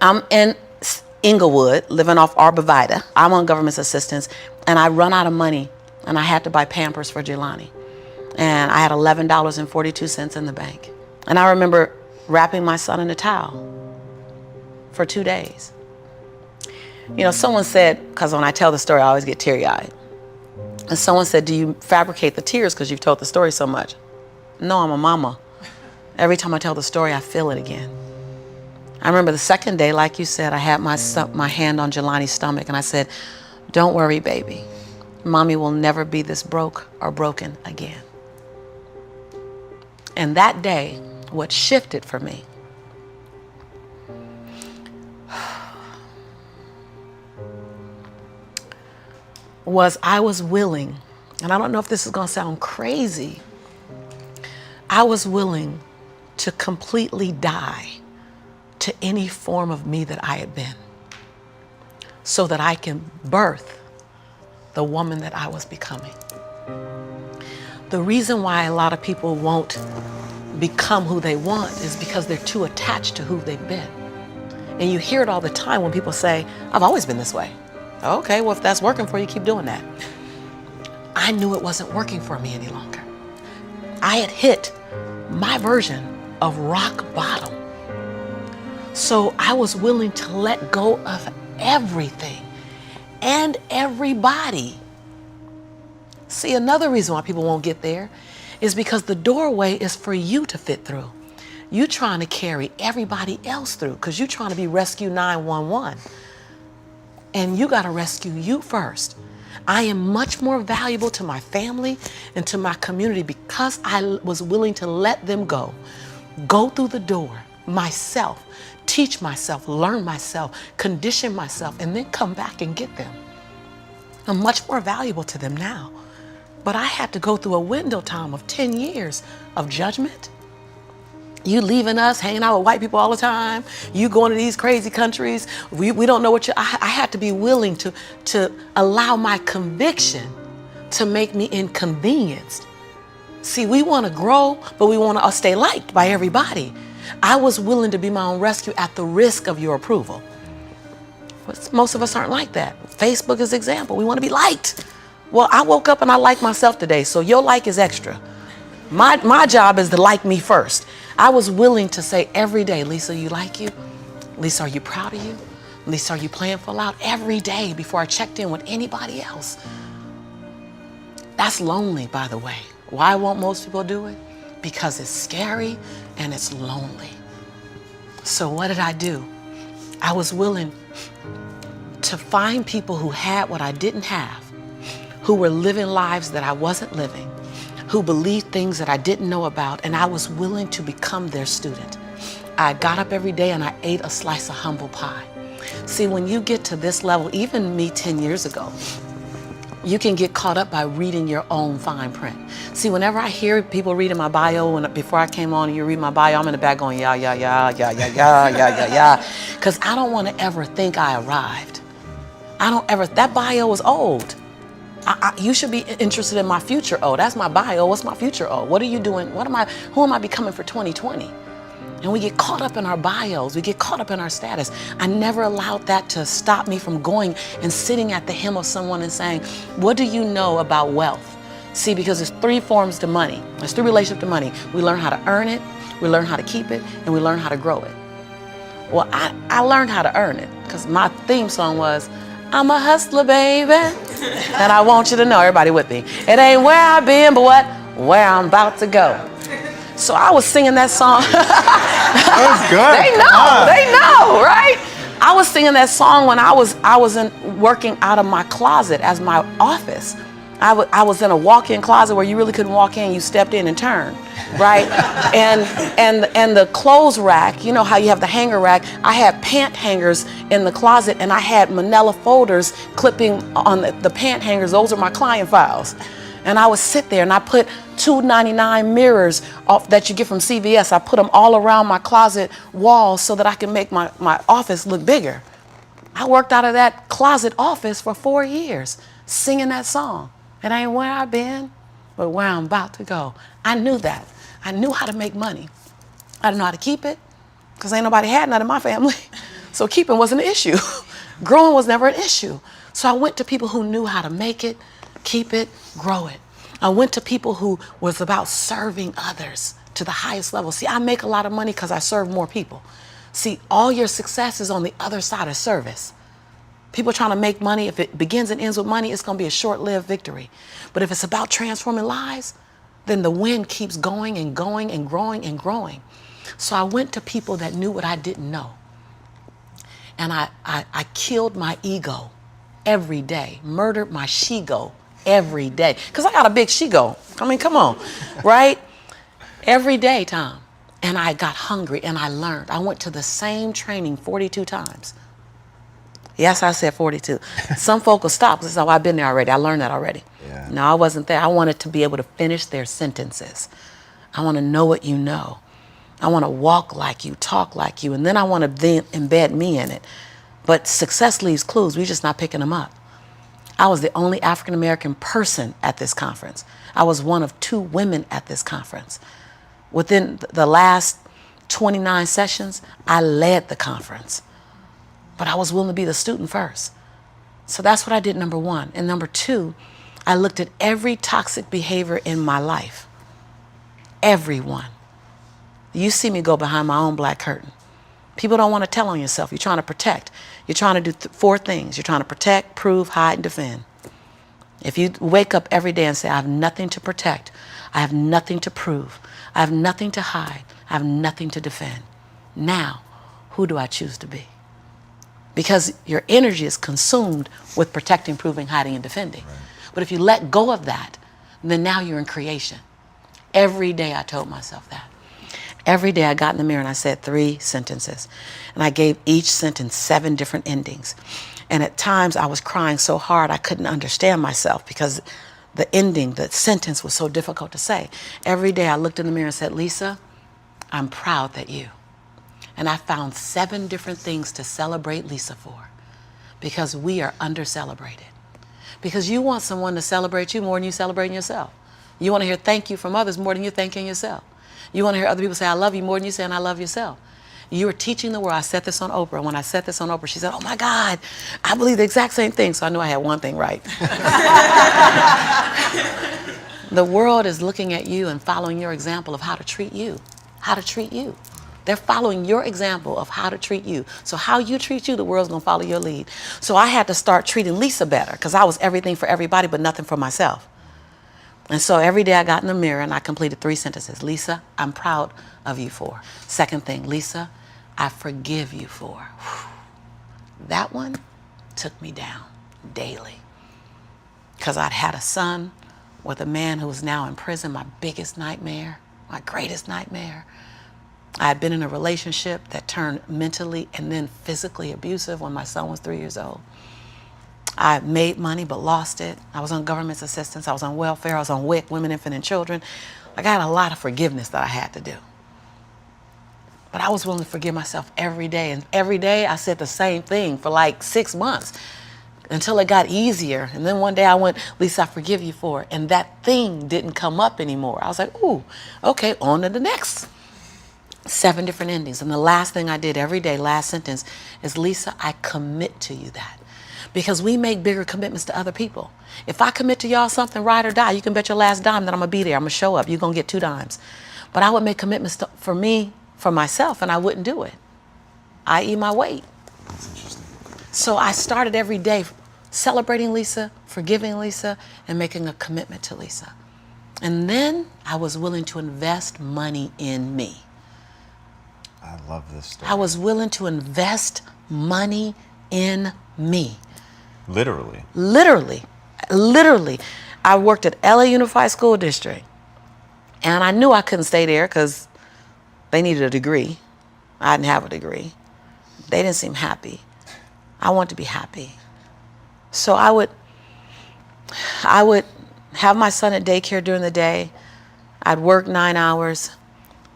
I'm in Inglewood, living off Arborvitae. I'm on government assistance, and I run out of money, and I had to buy Pampers for Jelani. And I had $11.42 in the bank. And I remember wrapping my son in a towel for 2 days. You know, someone said, because when I tell the story, I always get teary-eyed. And someone said, do you fabricate the tears because you've told the story so much? No, I'm a mama. Every time I tell the story, I feel it again. I remember the second day, like you said, I had my hand on Jelani's stomach, and I said, don't worry, baby. Mommy will never be this broke or broken again. And that day, what shifted for me was I was willing, and I don't know if this is going to sound crazy, I was willing to completely die to any form of me that I had been so that I can birth the woman that I was becoming. The reason why a lot of people won't become who they want is because they're too attached to who they've been. And you hear it all the time when people say, I've always been this way. Okay, well, if that's working for you, keep doing that. I knew it wasn't working for me any longer. I had hit my version of rock bottom. So I was willing to let go of everything and everybody. See, another reason why people won't get there is because the doorway is for you to fit through. You trying to carry everybody else through because you're trying to be Rescue 911. And you got to rescue you first. I am much more valuable to my family and to my community because I was willing to let them go through the door myself, teach myself, learn myself, condition myself, and then come back and get them. I'm much more valuable to them now. But I had to go through a window time of 10 years of judgment. You leaving us, hanging out with white people all the time. You going to these crazy countries. We don't know what you, I had to be willing to allow my conviction to make me inconvenienced. See, we want to grow, but we want to stay liked by everybody. I was willing to be my own rescue at the risk of your approval. But most of us aren't like that. Facebook is an example. We want to be liked. Well, I woke up and I like myself today, so your like is extra. My job is to like me first. I was willing to say every day, Lisa, you like you? Lisa, are you proud of you? Lisa, are you playing full out? Every day before I checked in with anybody else. That's lonely, by the way. Why won't most people do it? Because it's scary and it's lonely. So what did I do? I was willing to find people who had what I didn't have, who were living lives that I wasn't living, who believed things that I didn't know about, and I was willing to become their student. I got up every day and I ate a slice of humble pie. See, when you get to this level, even me 10 years ago, you can get caught up by reading your own fine print. See, whenever I hear people reading my bio, before I came on and you read my bio, I'm in the back going, yeah, yeah, yeah, yeah, yeah, yeah, yeah, yeah, yeah. Because I don't want to ever think I arrived. That bio is old. You should be interested in my future. Oh, that's my bio. What's my future? Oh, what are you doing? Who am I becoming for 2020? And we get caught up in our bios. We get caught up in our status. I never allowed that to stop me from going and sitting at the hem of someone and saying, what do you know about wealth? See, because there's 3 forms to money. There's 3 relationships to money. We learn how to earn it, we learn how to keep it, and we learn how to grow it. Well, I learned how to earn it because my theme song was, I'm a hustler, baby. And I want you to know, everybody with me, it ain't where I've been, but where I'm about to go. So I was singing that song. That was good. They know, right? I was singing that song when I was working out of my closet as my office. I was in a walk-in closet where you really couldn't walk in, you stepped in and turned, right? and the clothes rack, you know how you have the hanger rack, I had pant hangers in the closet and I had manila folders clipping on the pant hangers. Those are my client files. And I would sit there and I put $2.99 mirrors that you get from CVS. I put them all around my closet walls so that I can make my office look bigger. I worked out of that closet office for 4 years, singing that song. It ain't where I've been, but where I'm about to go. I knew that. I knew how to make money. I didn't know how to keep it, because ain't nobody had none in my family. So keeping wasn't an issue. Growing was never an issue. So I went to people who knew how to make it, keep it, grow it. I went to people who was about serving others to the highest level. See, I make a lot of money because I serve more people. See, all your success is on the other side of service. People trying to make money, if it begins and ends with money, it's going to be a short-lived victory. But if it's about transforming lives, then the wind keeps going and going and growing and growing. So I went to people that knew what I didn't know. And I killed my ego every day, murdered my she-go every day. Because I got a big she-go. I mean, come on, right? Every day, Tom. And I got hungry and I learned. I went to the same training 42 times. Yes, I said 42. Some folk will stop. This is how I've been there already. I learned that already. Yeah. No, I wasn't there. I wanted to be able to finish their sentences. I want to know what you know. I want to walk like you, talk like you, and then I want to then embed me in it. But success leaves clues. We're just not picking them up. I was the only African-American person at this conference. I was one of 2 women at this conference. Within the last 29 sessions, I led the conference. But I was willing to be the student first. So that's what I did, number 1. And number 2, I looked at every toxic behavior in my life. Everyone. You see me go behind my own black curtain. People don't want to tell on yourself. You're trying to protect. You're trying to do 4 things. You're trying to protect, prove, hide, and defend. If you wake up every day and say, I have nothing to protect, I have nothing to prove, I have nothing to hide, I have nothing to defend. Now, who do I choose to be? Because your energy is consumed with protecting, proving, hiding, and defending. Right. But if you let go of that, then now you're in creation. Every day I told myself that. Every day I got in the mirror and I said 3 sentences. And I gave each sentence 7 different endings. And at times I was crying so hard I couldn't understand myself because the ending, the sentence was so difficult to say. Every day I looked in the mirror and said, Lisa, I'm proud that you. And I found 7 different things to celebrate Lisa for, because we are under-celebrated. Because you want someone to celebrate you more than you celebrating yourself. You want to hear thank you from others more than you're thanking yourself. You want to hear other people say, I love you more than you saying I love yourself. You are teaching the world. I said this on Oprah. When I said this on Oprah, she said, oh my God, I believe the exact same thing. So I knew I had one thing right. The world is looking at you and following your example of how to treat you. How to treat you. They're following your example of how to treat you. So how you treat you, the world's going to follow your lead. So I had to start treating Lisa better because I was everything for everybody but nothing for myself. And so every day I got in the mirror and I completed 3 sentences. Lisa, I'm proud of you for. Second thing, Lisa, I forgive you for. Whew. That one took me down daily because I'd had a son with a man who was now in prison, my biggest nightmare, my greatest nightmare. I had been in a relationship that turned mentally and then physically abusive when my son was 3 years old. I made money but lost it. I was on government assistance. I was on welfare. I was on WIC, Women, Infant, and Children. I got a lot of forgiveness that I had to do. But I was willing to forgive myself every day. And every day I said the same thing for like 6 months until it got easier. And then one day I went, Lisa, I forgive you for it. And that thing didn't come up anymore. I was like, ooh, okay, on to the next. 7 different endings. And the last thing I did every day, last sentence, is Lisa, I commit to you that. Because we make bigger commitments to other people. If I commit to y'all something, ride or die, you can bet your last dime that I'm going to be there. I'm going to show up. You're going to get 2 dimes. But I would make commitments for me, for myself, and I wouldn't do it. I eat my weight. That's interesting. So I started every day celebrating Lisa, forgiving Lisa, and making a commitment to Lisa. And then I was willing to invest money in me. I love this story. I was willing to invest money in me. Literally. Literally. I worked at LA Unified School District. And I knew I couldn't stay there because they needed a degree. I didn't have a degree. They didn't seem happy. I wanted to be happy. So I would have my son at daycare during the day. I'd work 9 hours.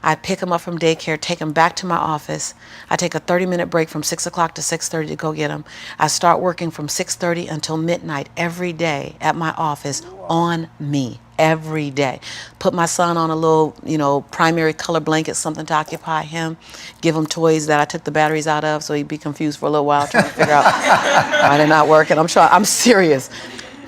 I pick him up from daycare, take him back to my office. I take a 30-minute break from 6 o'clock to 6:30 to go get him. I start working from 6:30 until midnight every day at my office on me, every day. Put my son on a little, primary color blanket, something to occupy him. Give him toys that I took the batteries out of so he'd be confused for a little while trying to figure out why they're not working. I'm serious.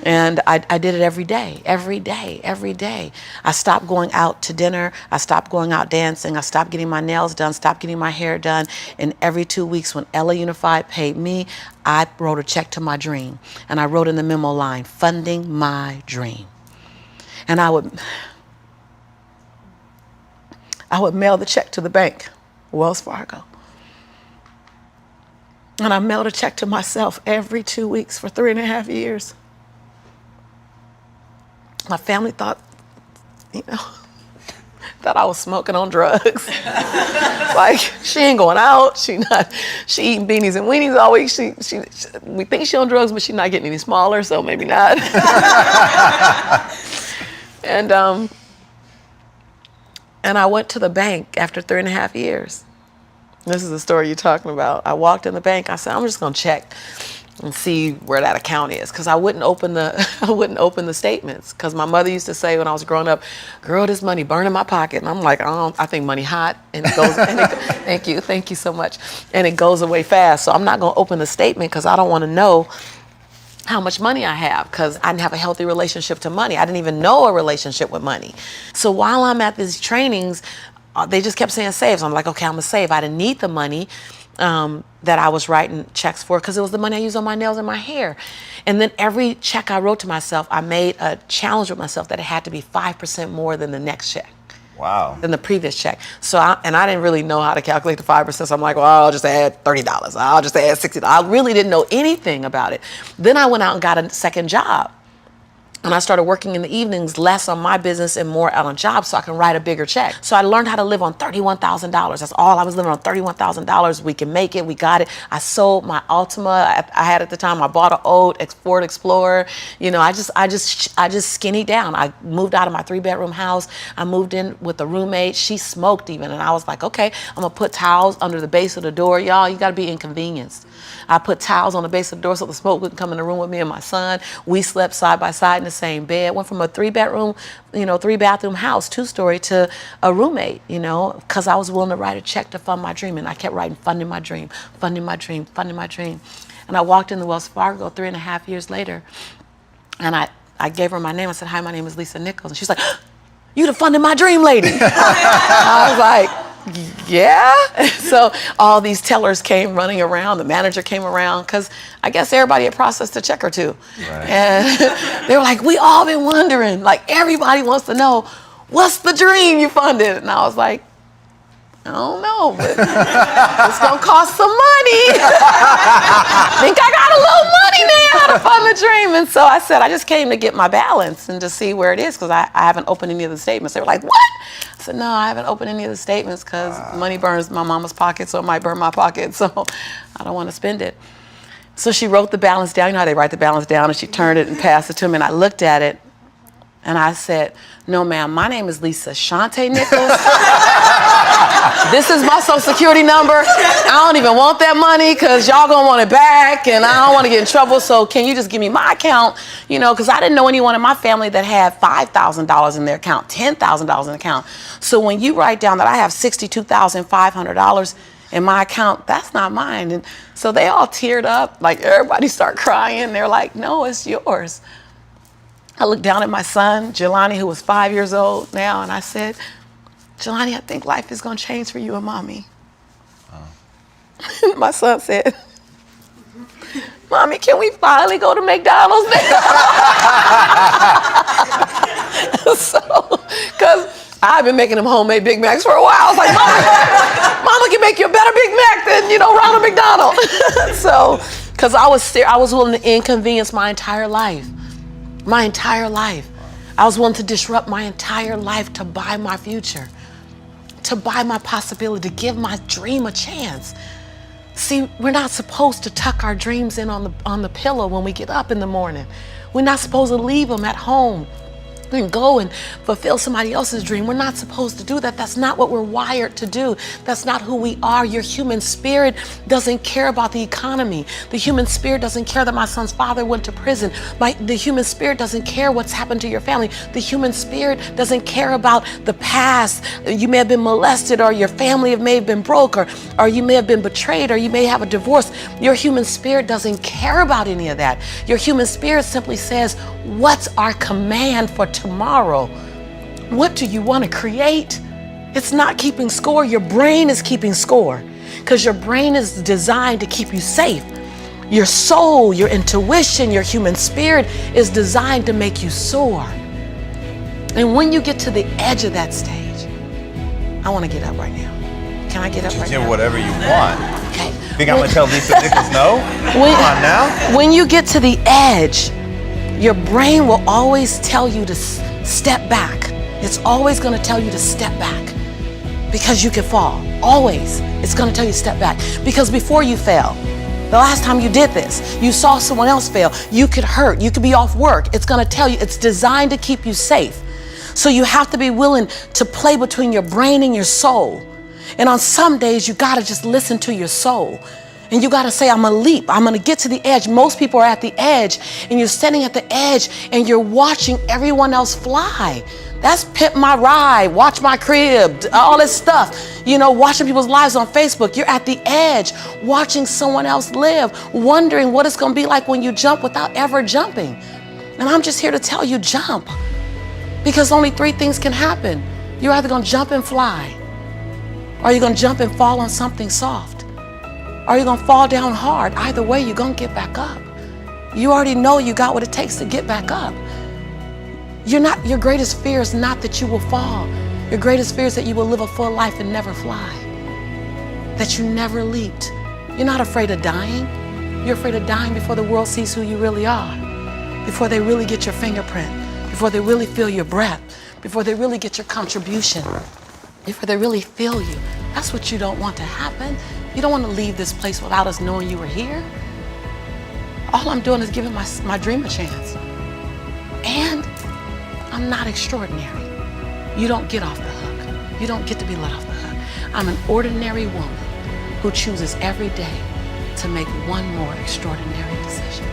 And I did it every day, every day, every day. I stopped going out to dinner. I stopped going out dancing. I stopped getting my nails done, stopped getting my hair done. And every 2 weeks when Ella Unified paid me, I wrote a check to my dream. And I wrote in the memo line, funding my dream. And I would mail the check to the bank, Wells Fargo. And I mailed a check to myself every 2 weeks for 3.5 years. My family thought I was smoking on drugs. Like, she ain't going out. She eating beanies and weenies all week. We think she on drugs, but she's not getting any smaller, so maybe not. And I went to the bank after 3.5 years. This is the story you're talking about. I walked in the bank. I said, I'm just gonna check and see where that account is, because I wouldn't open the statements, because my mother used to say when I was growing up, girl, this money burn in my pocket. And I'm like, I think money hot, and it goes. Thank you so much, and it goes away fast. So I'm not gonna open the statement because I don't want to know how much money I have, because I didn't have a healthy relationship to money. I didn't even know a relationship with money. So while I'm at these trainings, they just kept saying save. So I'm like, okay, I'm gonna save. I didn't need the money that I was writing checks for, because it was the money I used on my nails and my hair. And then every check I wrote to myself, I made a challenge with myself that it had to be 5% more than the next check. Wow. Than the previous check. So I didn't really know how to calculate the 5%. So I'm like, well, I'll just add $30. I'll just add $60. I really didn't know anything about it. Then I went out and got a second job. And I started working in the evenings, less on my business and more out on jobs, so I can write a bigger check. So I learned how to live on $31,000. That's all I was living on, $31,000. We can make it. We got it. I sold my Altima I had at the time. I bought an old Ford Explorer. I just skinnied down. I moved out of my 3-bedroom house. I moved in with a roommate. She smoked even, and I was like, okay, I'm gonna put towels under the base of the door. Y'all, you gotta be inconvenienced. I put towels on the base of the door so the smoke wouldn't come in the room with me and my son. We slept side by side in the same bed. Went from a 3-bedroom, 3-bathroom house, 2-story, to a roommate, because I was willing to write a check to fund my dream. And I kept writing, funding my dream, funding my dream, funding my dream. And I walked in the Wells Fargo 3.5 years later, and I gave her my name. I said, hi, my name is Lisa Nichols. And she's like, you the funding my dream lady. I was like, yeah. So all these tellers came running around. The manager came around, because I guess everybody had processed a check or two. Right. And they were like, we all been wondering, like, everybody wants to know, what's the dream you funded? And I was like, I don't know, but it's gonna cost some money. Think I got a little money now to fund the dream. And so I said, I just came to get my balance and to see where it is, because I haven't opened any of the statements. They were like, what? I said, no, I haven't opened any of the statements, because money burns my mama's pocket, so it might burn my pocket, so I don't want to spend it. So she wrote the balance down. You know how they write the balance down, and she turned it and passed it to me, and I looked at it, and I said, no, ma'am, my name is Lisa Shante Nichols. This is my social security number. I don't even want that money, because y'all gonna want it back, and I don't want to get in trouble, so can you just give me my account? Because I didn't know anyone in my family that had $5,000 in their account, $10,000 in the account. So when you write down that I have $62,500 in my account, that's not mine. And so they all teared up, like everybody started crying. They're like, no, it's yours. I looked down at my son, Jelani, who was 5 years old now, and I said, Jelani, I think life is gonna change for you and mommy. Oh. My son said, Mommy, can we finally go to McDonald's now? So, because I've been making them homemade Big Macs for a while. I was like, Mama can make you a better Big Mac than, Ronald McDonald. So, because I was willing to inconvenience my entire life. My entire life. I was willing to disrupt my entire life to buy my future, to buy my possibility, to give my dream a chance. See, we're not supposed to tuck our dreams in on the pillow when we get up in the morning. We're not supposed to leave them at home and go and fulfill somebody else's dream. We're not supposed to do that. That's not what we're wired to do. That's not who we are. Your human spirit doesn't care about the economy. The human spirit doesn't care that my son's father went to prison. The human spirit doesn't care what's happened to your family. The human spirit doesn't care about the past. You may have been molested, or your family may have been broke, or you may have been betrayed, or you may have a divorce. Your human spirit doesn't care about any of that. Your human spirit simply says, what's our command for tomorrow? What do you want to create? It's not keeping score. Your brain is keeping score, because your brain is designed to keep you safe. Your soul, your intuition, your human spirit is designed to make you soar. And when you get to the edge of that stage, I want to get up right now. Can I get up right now? Whatever you want. Okay. Think I'm going to tell Lisa Nichols no? Come on now. When you get to the edge, your brain will always tell you to step back. It's always going to tell you to step back, because you can fall. Always. It's going to tell you to step back. Because before you fell, the last time you did this, you saw someone else fail. You could hurt. You could be off work. It's going to tell you. It's designed to keep you safe. So you have to be willing to play between your brain and your soul. And on some days, you got to just listen to your soul. And you got to say, I'm going to leap. I'm going to get to the edge. Most people are at the edge, and you're standing at the edge and you're watching everyone else fly. That's Pimp My Ride, Watch My Crib, all this stuff. You know, watching people's lives on Facebook. You're at the edge, watching someone else live, wondering what it's going to be like when you jump without ever jumping. And I'm just here to tell you, jump. Because only three things can happen. You're either going to jump and fly, or you're going to jump and fall on something soft, or you're going to fall down hard. Either way, you're going to get back up. You already know you got what it takes to get back up. Your greatest fear is not that you will fall. Your greatest fear is that you will live a full life and never fly, that you never leaped. You're not afraid of dying. You're afraid of dying before the world sees who you really are, before they really get your fingerprint, before they really feel your breath, before they really get your contribution, before they really feel you. That's what you don't want to happen. You don't want to leave this place without us knowing you were here. All I'm doing is giving my dream a chance. And I'm not extraordinary. You don't get off the hook. You don't get to be let off the hook. I'm an ordinary woman who chooses every day to make one more extraordinary decision.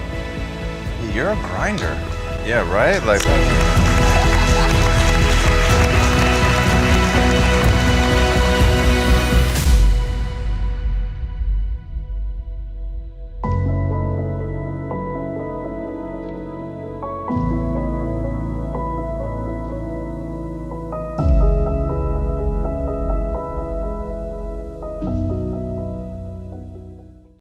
You're a grinder. Yeah, right? Like